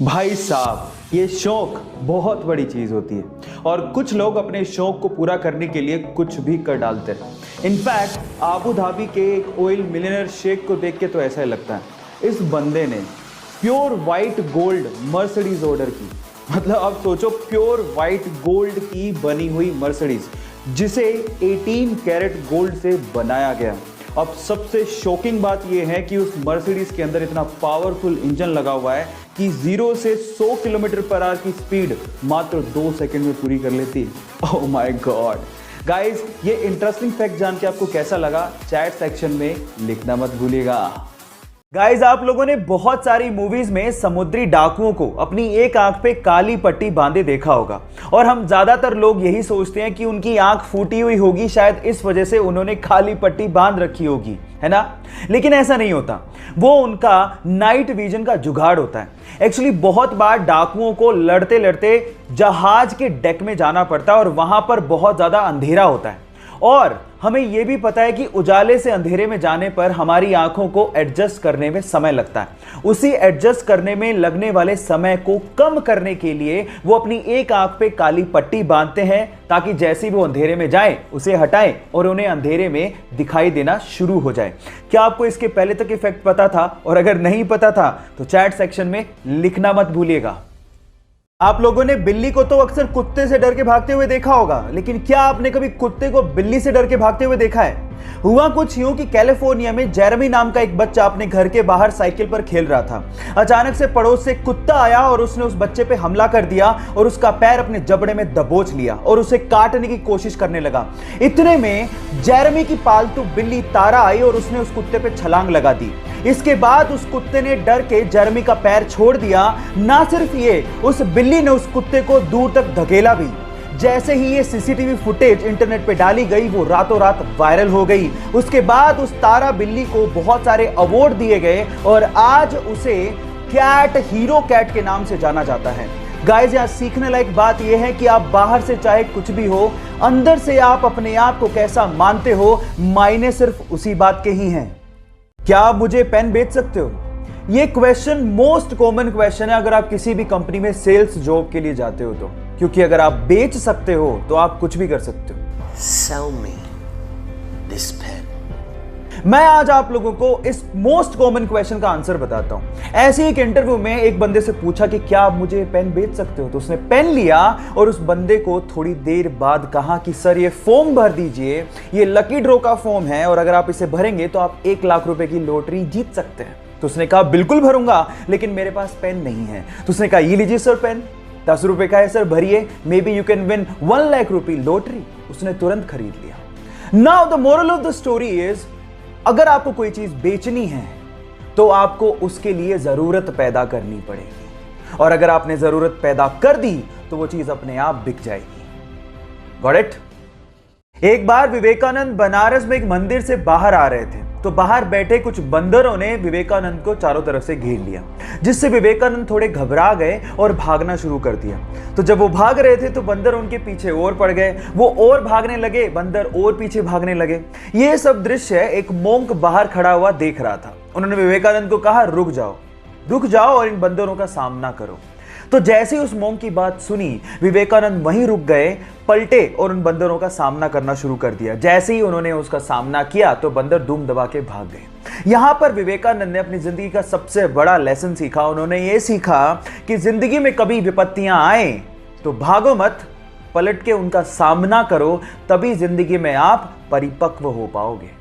भाई साहब, ये शौक बहुत बड़ी चीज़ होती है और कुछ लोग अपने शौक को पूरा करने के लिए कुछ भी कर डालते हैं। इनफैक्ट आबू धाबी के एक ऑयल मिलियनर शेख को देख के तो ऐसा ही लगता है इस बंदे ने pure white gold Mercedes order की। मतलब अब सोचो, प्योर वाइट गोल्ड की बनी हुई मर्सिडीज जिसे 18 कैरेट गोल्ड से बनाया गया। अब सबसे शॉकिंग बात यह है कि उस मर्सिडीज के अंदर इतना पावरफुल इंजन लगा हुआ है कि 0 से 100 किलोमीटर पर आवर की स्पीड मात्र 2 सेकंड में पूरी कर लेती है। ओह माय गॉड गाइस, ये इंटरेस्टिंग फैक्ट जान के आपको कैसा लगा चैट सेक्शन में लिखना मत भूलिएगा। गाइज, आप लोगों ने बहुत सारी मूवीज में समुद्री डाकुओं को अपनी एक आंख पे काली पट्टी बांधे देखा होगा और हम ज्यादातर लोग यही सोचते हैं कि उनकी आंख फूटी हुई होगी, शायद इस वजह से उन्होंने काली पट्टी बांध रखी होगी, है ना। लेकिन ऐसा नहीं होता, वो उनका नाइट विजन का जुगाड़ होता है। एक्चुअली बहुत बार डाकुओं को लड़ते लड़ते जहाज के डेक में जाना पड़ता है और वहां पर बहुत ज्यादा अंधेरा होता है और हमें यह भी पता है कि उजाले से अंधेरे में जाने पर हमारी आंखों को एडजस्ट करने में समय लगता है। उसी एडजस्ट करने में लगने वाले समय को कम करने के लिए वो अपनी एक आंख पे काली पट्टी बांधते हैं ताकि जैसे वो अंधेरे में जाएं उसे हटाएं और उन्हें अंधेरे में दिखाई देना शुरू हो जाए। क्या आपको इसके पहले तक इफेक्ट पता था? और अगर नहीं पता था तो चैट सेक्शन में लिखना मत भूलिएगा। आप लोगों ने बिल्ली को तो अक्सर कुत्ते से डर के भागते हुए देखा होगा, लेकिन क्या आपने कभी कुत्ते को बिल्ली से डर के भागते हुए देखा है? हुआ कुछ यूं कि कैलिफोर्निया में जेरेमी नाम का एक बच्चा अपने घर के बाहर साइकिल पर खेल रहा था। अचानक से पड़ोस से कुत्ता आया और उसने उस बच्चे पे हमला कर दिया और उसका पैर अपने जबड़े में दबोच लिया और उसे काटने की कोशिश करने लगा। इतने में जेरेमी की पालतू बिल्ली तारा आई और उसने उस कुत्ते पे छलांग लगा दी। इसके बाद उस कुत्ते ने डर के जेरेमी का पैर छोड़ दिया। ना सिर्फ ये, उस बिल्ली ने उस कुत्ते को दूर तक धकेला भी। जैसे ही ये सीसीटीवी फुटेज इंटरनेट पे डाली गई, वो रातों रात वायरल हो गई। उसके बाद उस तारा बिल्ली को बहुत सारे अवार्ड दिए गए और आज उसे कैट हीरो कैट के नाम से जाना जाता है। गाइस, यहां सीखने लायक बात यह है कि आप बाहर से चाहे कुछ भी हो, अंदर से आप अपने आप को कैसा मानते हो, मायने सिर्फ उसी बात के ही हैं। क्या आप मुझे पेन बेच सकते हो? ये क्वेश्चन मोस्ट कॉमन क्वेश्चन है अगर आप किसी भी कंपनी में सेल्स जॉब के लिए जाते हो तो, क्योंकि अगर आप बेच सकते हो तो आप कुछ भी कर सकते हो। Sell me this pen. मैं आज आप लोगों को इस मोस्ट कॉमन क्वेश्चन का आंसर बताता हूं। ऐसे एक इंटरव्यू में एक बंदे से पूछा कि क्या आप मुझे पेन बेच सकते हो, तो उसने पेन लिया और उस बंदे को थोड़ी देर बाद कहा कि सर ये फॉर्म भर दीजिए, ये लकी ड्रॉ का फॉर्म है और अगर आप इसे भरेंगे तो आप 1 लाख रुपए की लॉटरी जीत सकते हैं। तो उसने कहा बिल्कुल भरूंगा, लेकिन मेरे पास पेन नहीं है। तो उसने कहा ये लीजिए सर पेन, 10 रुपए का है सर, भरिए, may be you can win 1 lakh रुपए लॉटरी। उसने तुरंत खरीद लिया। Now the moral of the story is, अगर आपको कोई चीज बेचनी है तो आपको उसके लिए जरूरत पैदा करनी पड़ेगी और अगर आपने जरूरत पैदा कर दी तो वो चीज अपने आप बिक जाएगी। Got it? एक बार विवेकानंद बनारस में एक मंदिर से बाहर आ रहे थे तो बाहर बैठे कुछ बंदरों ने विवेकानंद को चारों तरफ से घेर लिया, जिससे विवेकानंद थोड़े घबरा गए और भागना शुरू कर दिया। तो जब वो भाग रहे थे तो बंदर उनके पीछे और पड़ गए, वो और भागने लगे, बंदर और पीछे भागने लगे। ये सब दृश्य एक मोंक बाहर खड़ा हुआ देख रहा था। उन्होंने विवेकानंद को कहा रुक जाओ और इन बंदरों का सामना करो। तो जैसे ही उस मोंक की बात सुनी, विवेकानंद वहीं रुक गए, पलटे और उन बंदरों का सामना करना शुरू कर दिया। जैसे ही उन्होंने उसका सामना किया तो बंदर धूम दबा के भाग गए। यहां पर विवेकानंद ने अपनी जिंदगी का सबसे बड़ा लेसन सीखा। उन्होंने ये सीखा कि जिंदगी में कभी विपत्तियां आए तो भागो मत, पलट के उनका सामना करो, तभी जिंदगी में आप परिपक्व हो पाओगे।